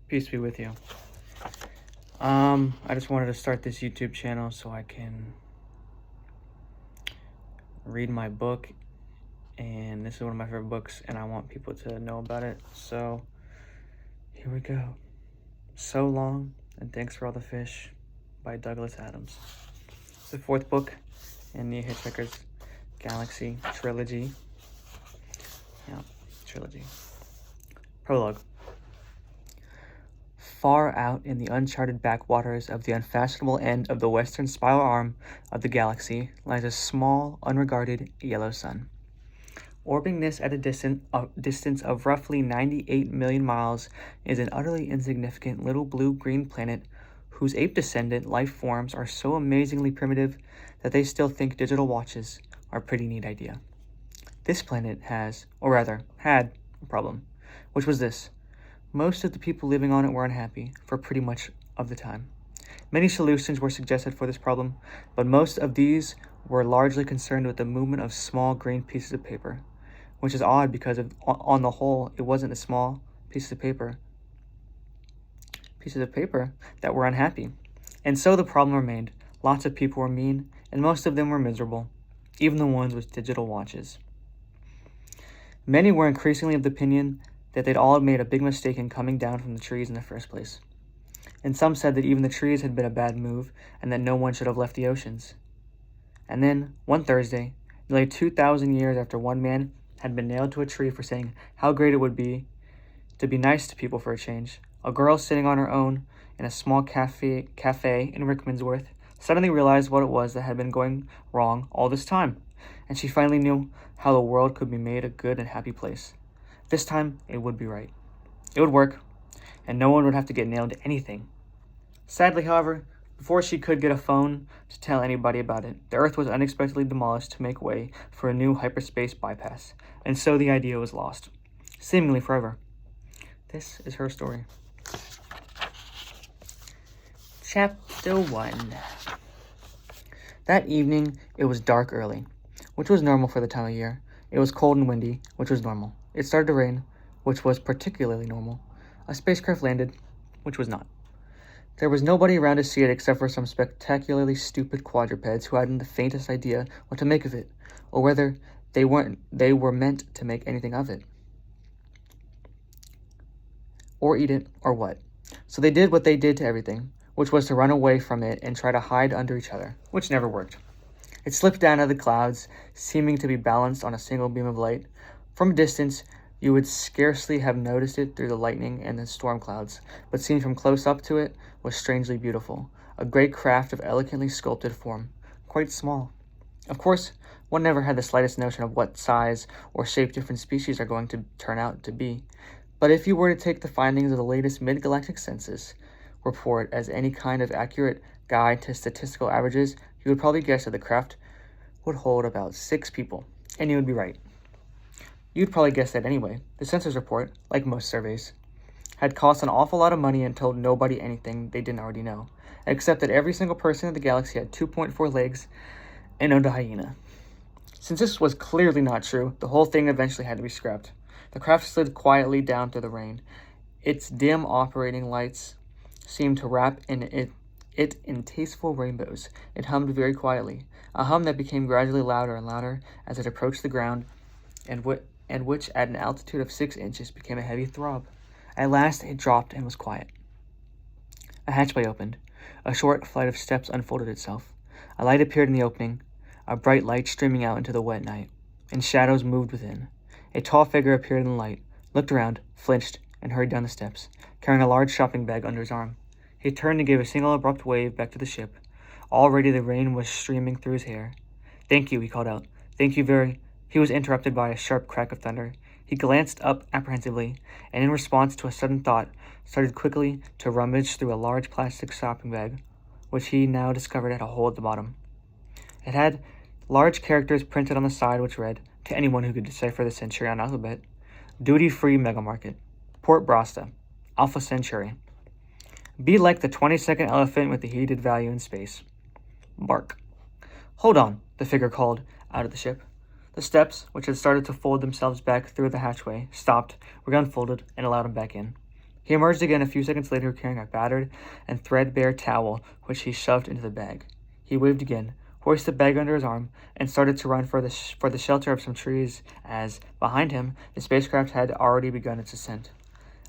Peace be with you. I just wanted to start this YouTube channel so I can read my book, and this is one of my favorite books, and I want people to know about it. So here we go. So Long and Thanks for All the Fish by Douglas Adams. It's the fourth book in the Hitchhiker's Galaxy trilogy. Trilogy. Prologue. Far out in the uncharted backwaters of the unfashionable end of the western spiral arm of the galaxy lies a small, unregarded yellow sun. Orbiting this at a distance of roughly 98 million miles is an utterly insignificant little blue-green planet whose ape-descendant life forms are so amazingly primitive that they still think digital watches are a pretty neat idea. This planet has, or rather, had a problem, which was this. Most of the people living on it were unhappy for pretty much of the time. Many solutions were suggested for this problem, but most of these were largely concerned with the movement of small green pieces of paper, which is odd because on the whole, it wasn't the small pieces of paper that were unhappy. And so the problem remained. Lots of people were mean, and most of them were miserable, even the ones with digital watches. Many were increasingly of the opinion that they'd all made a big mistake in coming down from the trees in the first place. And some said that even the trees had been a bad move and that no one should have left the oceans. And then, one Thursday, nearly 2,000 years after one man had been nailed to a tree for saying how great it would be to be nice to people for a change, a girl sitting on her own in a small cafe in Rickmansworth suddenly realized what it was that had been going wrong all this time, and she finally knew how the world could be made a good and happy place. This time, it would be right. It would work, and no one would have to get nailed to anything. Sadly, however, before she could get a phone to tell anybody about it, the Earth was unexpectedly demolished to make way for a new hyperspace bypass, and so the idea was lost, seemingly forever. This is her story. Chapter 1. That evening, it was dark early, which was normal for the time of year. It was cold and windy, which was normal. It started to rain, which was particularly normal. A spacecraft landed, which was not. There was nobody around to see it except for some spectacularly stupid quadrupeds who hadn't the faintest idea what to make of it, or whether they were meant to make anything of it, or eat it, or what. So they did what they did to everything, which was to run away from it and try to hide under each other, which never worked. It slipped down out of the clouds, seeming to be balanced on a single beam of light. From a distance, you would scarcely have noticed it through the lightning and the storm clouds, but seen from close up to it was strangely beautiful, a great craft of elegantly sculpted form, quite small. Of course, one never had the slightest notion of what size or shape different species are going to turn out to be, but if you were to take the findings of the latest mid-galactic census report as any kind of accurate guide to statistical averages, you would probably guess that the craft would hold about 6 people, and you would be right. You'd probably guess that anyway. The census report, like most surveys, had cost an awful lot of money and told nobody anything they didn't already know, except that every single person in the galaxy had 2.4 legs and owned a hyena. Since this was clearly not true, the whole thing eventually had to be scrapped. The craft slid quietly down through the rain. Its dim operating lights seemed to wrap it in tasteful rainbows. It hummed very quietly, a hum that became gradually louder and louder as it approached the ground, and which at an altitude of 6 inches became a heavy throb. At last it dropped and was quiet. A hatchway opened. A short flight of steps unfolded itself. A light appeared in the opening, a bright light streaming out into the wet night, and shadows moved within. A tall figure appeared in the light, looked around, flinched, and hurried down the steps, carrying a large shopping bag under his arm. He turned and gave a single abrupt wave back to the ship. Already the rain was streaming through his hair. "Thank you," he called out. "Thank you very—" He was interrupted by a sharp crack of thunder. He glanced up apprehensively, and in response to a sudden thought, started quickly to rummage through a large plastic shopping bag, which he now discovered had a hole at the bottom. It had large characters printed on the side which read, to anyone who could decipher the Centurion alphabet, "Duty-free Megamarket, Port Brasta, Alpha Centauri. Be like the 22nd elephant with the heated value in space. Bark." "Hold on," the figure called out of the ship. The steps, which had started to fold themselves back through the hatchway, stopped, were unfolded, and allowed him back in. He emerged again a few seconds later carrying a battered and threadbare towel, which he shoved into the bag. He waved again, hoisted the bag under his arm, and started to run for the shelter of some trees as, behind him, the spacecraft had already begun its ascent.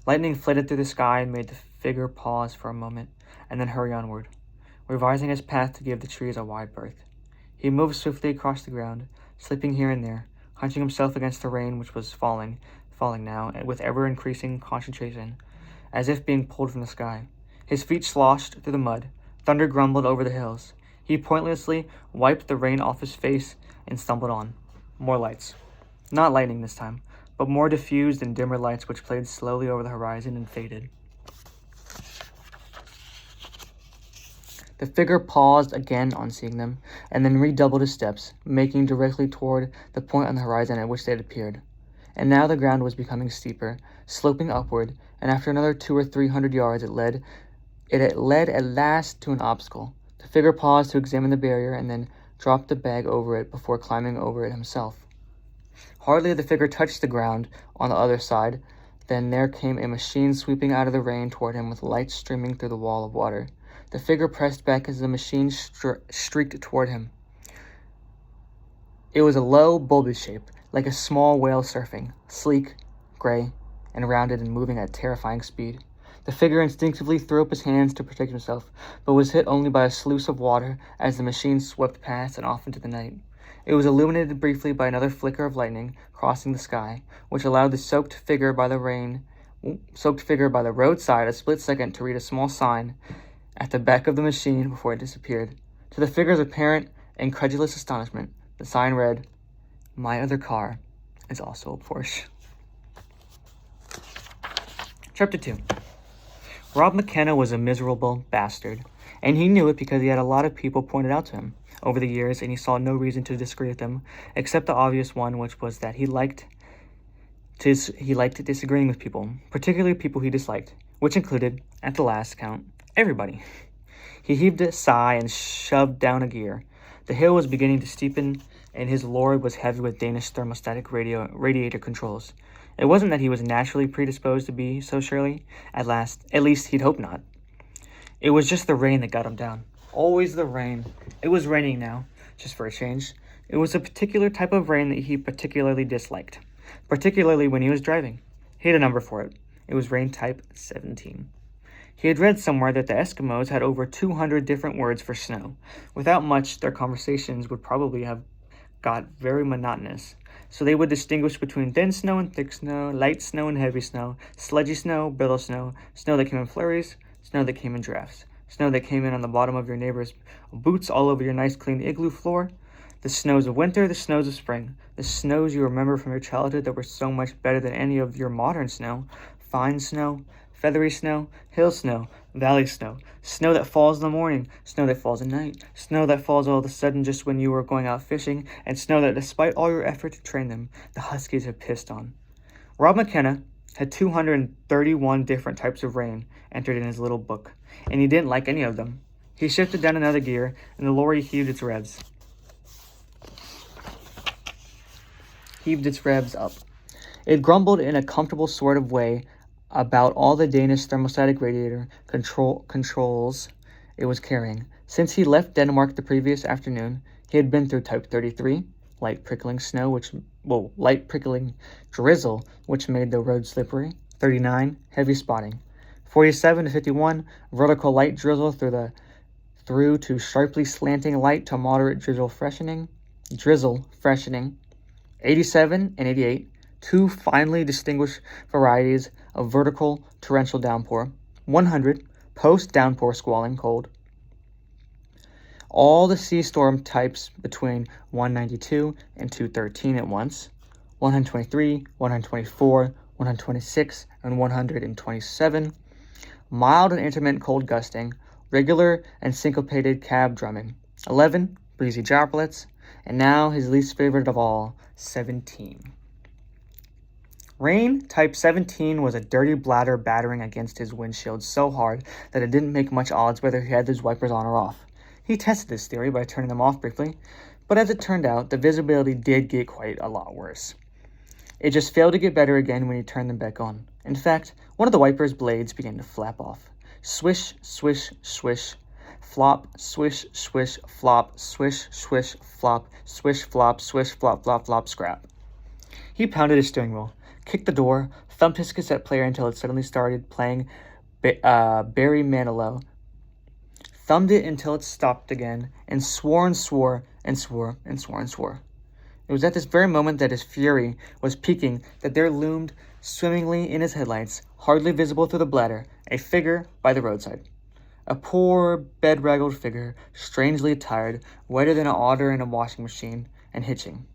Lightning flitted through the sky and made the figure pause for a moment, and then hurry onward, revising his path to give the trees a wide berth. He moved swiftly across the ground, slipping here and there, hunching himself against the rain which was falling now, with ever-increasing concentration, as if being pulled from the sky. His feet sloshed through the mud. Thunder grumbled over the hills. He pointlessly wiped the rain off his face and stumbled on. More lights. Not lightning this time, but more diffused and dimmer lights which played slowly over the horizon and faded. The figure paused again on seeing them, and then redoubled his steps, making directly toward the point on the horizon at which they had appeared. And now the ground was becoming steeper, sloping upward, and after another 200 or 300 yards it led at last to an obstacle. The figure paused to examine the barrier and then dropped the bag over it before climbing over it himself. Hardly had the figure touched the ground on the other side than there came a machine sweeping out of the rain toward him with light streaming through the wall of water. The figure pressed back as the machine streaked toward him. It was a low, bulbous shape, like a small whale surfing, sleek, gray, and rounded and moving at terrifying speed. The figure instinctively threw up his hands to protect himself, but was hit only by a sluice of water as the machine swept past and off into the night. It was illuminated briefly by another flicker of lightning crossing the sky, which allowed the soaked figure by the roadside a split second to read a small sign at the back of the machine before it disappeared. To the figure's apparent, incredulous astonishment, the sign read, "My other car is also a Porsche." Chapter 2. Rob McKenna was a miserable bastard, and he knew it because he had a lot of people pointed out to him over the years, and he saw no reason to disagree with them, except the obvious one, which was that he liked disagreeing with people, particularly people he disliked, which included, at the last count, everybody. He heaved a sigh and shoved down a gear. The hill was beginning to steepen, and his lord was heavy with Danish thermostatic radiator controls. It wasn't that he was naturally predisposed to be so surely, at least he'd hope not. It was just the rain that got him down. Always the rain. It was raining now, just for a change. It was a particular type of rain that he particularly disliked, particularly when he was driving. He had a number for it. It was rain type 17. He had read somewhere that the Eskimos had over 200 different words for snow. Without much, their conversations would probably have got very monotonous. So they would distinguish between thin snow and thick snow, light snow and heavy snow, sludgy snow, brittle snow, snow that came in flurries, snow that came in drafts, snow that came in on the bottom of your neighbor's boots all over your nice clean igloo floor, the snows of winter, the snows of spring, the snows you remember from your childhood that were so much better than any of your modern snow, fine snow, feathery snow, hill snow, valley snow, snow that falls in the morning, snow that falls at night, snow that falls all of a sudden just when you were going out fishing, and snow that despite all your effort to train them, the huskies have pissed on. Rob McKenna had 231 different types of rain entered in his little book, and he didn't like any of them. He shifted down another gear, and the lorry heaved its revs up. It grumbled in a comfortable sort of way about all the Danish thermostatic radiator controls it was carrying. Since he left Denmark the previous afternoon, he had been through type 33, light prickling drizzle, which made the road slippery, 39, heavy spotting, 47 to 51, vertical light drizzle through to sharply slanting light to moderate drizzle freshening, 87 and 88, two finely distinguished varieties of vertical torrential downpour, 100, post-downpour squalling cold. All the sea storm types between 192 and 213 at once, 123, 124, 126, and 127, mild and intermittent cold gusting, regular and syncopated cab drumming, 11, breezy droplets, and now his least favorite of all, 17. Rain type 17 was a dirty bladder battering against his windshield so hard that it didn't make much odds whether he had those wipers on or off. He tested this theory by turning them off briefly, but as it turned out, the visibility did get quite a lot worse. It just failed to get better again when he turned them back on. In fact, one of the wiper's blades began to flap off. Swish, swish, swish. Flop, swish, swish, flop, swish, swish, flop, swish, flop, swish, flop, flop, flop, scrap. He pounded his steering wheel, kicked the door, thumped his cassette player until it suddenly started playing Barry Manilow, thumbed it until it stopped again, and swore and swore and swore and swore and swore. It was at this very moment that his fury was peaking that there loomed swimmingly in his headlights, hardly visible through the bladder, a figure by the roadside. A poor, bedraggled figure, strangely attired, wetter than an otter in a washing machine, and hitching.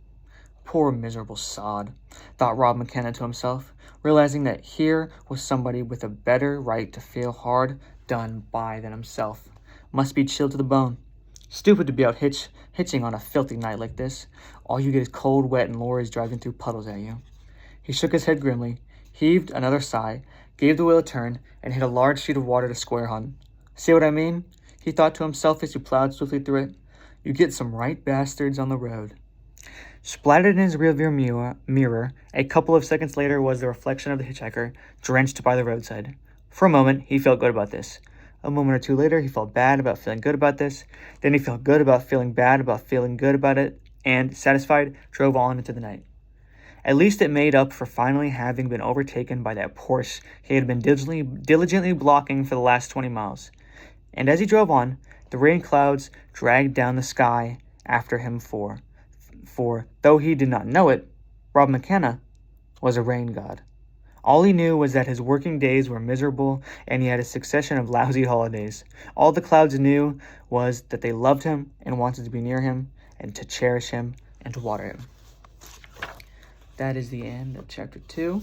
Poor miserable sod, thought Rob McKenna to himself, realizing that here was somebody with a better right to feel hard done by than himself. Must be chilled to the bone. Stupid to be out hitching on a filthy night like this. All you get is cold, wet, and lorries driving through puddles at you. He shook his head grimly, heaved another sigh, gave the wheel a turn, and hit a large sheet of water to square on. See what I mean? He thought to himself as he plowed swiftly through it. You get some right bastards on the road. Splattered in his rearview mirror, a couple of seconds later was the reflection of the hitchhiker, drenched by the roadside. For a moment, he felt good about this. A moment or two later, he felt bad about feeling good about this. Then he felt good about feeling bad about feeling good about it, and, satisfied, drove on into the night. At least it made up for finally having been overtaken by that Porsche he had been diligently blocking for the last 20 miles. And as he drove on, the rain clouds dragged down the sky after him for though he did not know it, Rob McKenna was a rain god. All he knew was that his working days were miserable and he had a succession of lousy holidays. All the clouds knew was that they loved him and wanted to be near him and to cherish him and to water him. That is the end of chapter 2.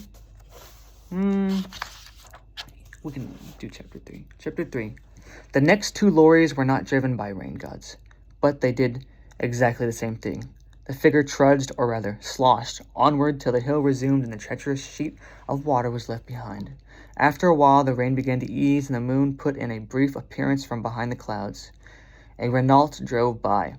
We can do chapter 3. Chapter 3. The next 2 lorries were not driven by rain gods, but they did exactly the same thing. The figure trudged, or rather sloshed, onward till the hill resumed and the treacherous sheet of water was left behind. After a while the rain began to ease and the moon put in a brief appearance from behind the clouds. A Renault drove by,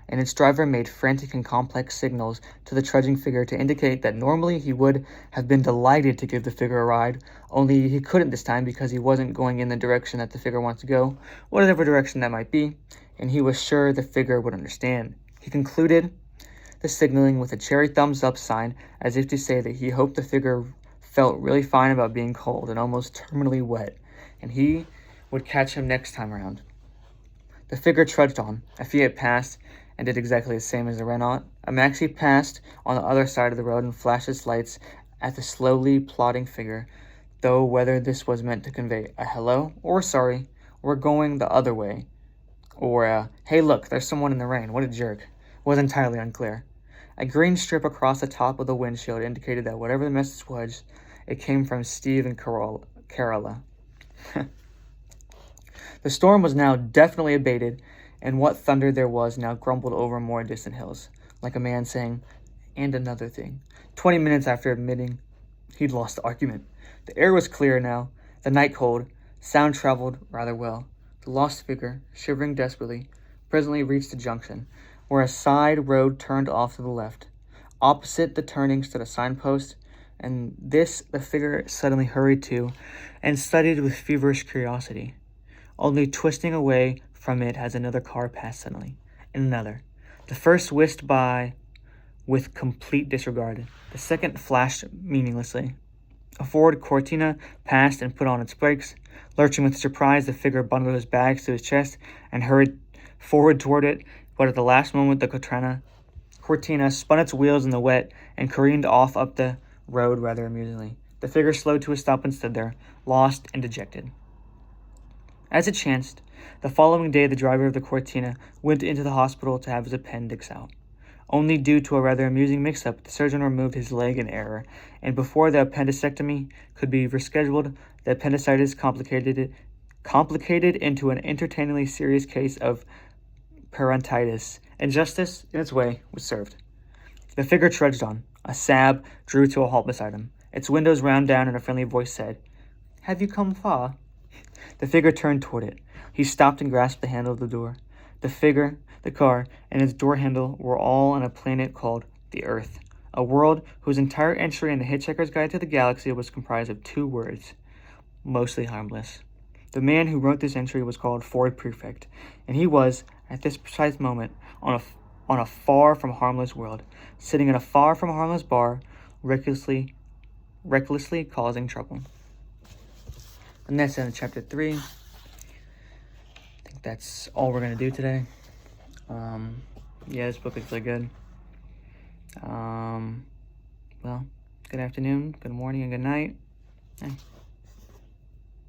and its driver made frantic and complex signals to the trudging figure to indicate that normally he would have been delighted to give the figure a ride, only he couldn't this time because he wasn't going in the direction that the figure wanted to go, whatever direction that might be, and he was sure the figure would understand. He concluded the signaling with a cherry thumbs-up sign as if to say that he hoped the figure felt really fine about being cold and almost terminally wet, and he would catch him next time around. The figure trudged on. A Fiat passed and did exactly the same as the Renault. A Maxi passed on the other side of the road and flashed its lights at the slowly plodding figure, though whether this was meant to convey a hello or sorry, we're going the other way, or hey look, there's someone in the rain, what a jerk, was entirely unclear. A green strip across the top of the windshield indicated that whatever the message was, it came from Steve and Carola. The storm was now definitely abated, and what thunder there was now grumbled over more distant hills, like a man saying, and another thing, 20 minutes after admitting he'd lost the argument. The air was clear now, the night cold, sound traveled rather well. The lost figure, shivering desperately, presently reached the junction, where a side road turned off to the left. Opposite the turning stood a signpost, and this the figure suddenly hurried to and studied with feverish curiosity. Only twisting away from it as another car passed suddenly, and another. The first whisked by with complete disregard. The second flashed meaninglessly. A Ford Cortina passed and put on its brakes. Lurching with surprise, the figure bundled his bags to his chest and hurried forward toward it, but at the last moment the Cortina spun its wheels in the wet and careened off up the road rather amusingly. The figure slowed to a stop and stood there, lost and dejected. As it chanced, the following day the driver of the Cortina went into the hospital to have his appendix out. Only due to a rather amusing mix-up, the surgeon removed his leg in error, and before the appendicectomy could be rescheduled, the appendicitis complicated into an entertainingly serious case of parodontitis, and justice, in its way, was served. The figure trudged on. A Saab drew to a halt beside him. Its windows round down and a friendly voice said, "Have you come far?" The figure turned toward it. He stopped and grasped the handle of the door. The figure, the car, and its door handle were all on a planet called the Earth, A world whose entire entry in the Hitchhiker's Guide to the Galaxy was comprised of 2 words, mostly harmless. The man who wrote this entry was called Ford Prefect, and he was, at this precise moment, on a far from harmless world, sitting in a far from harmless bar, recklessly causing trouble. And that's the end of chapter 3. I think that's all we're going to do today. Yeah, this book is really good. Well, good afternoon, good morning, and good night.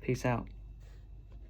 Peace out.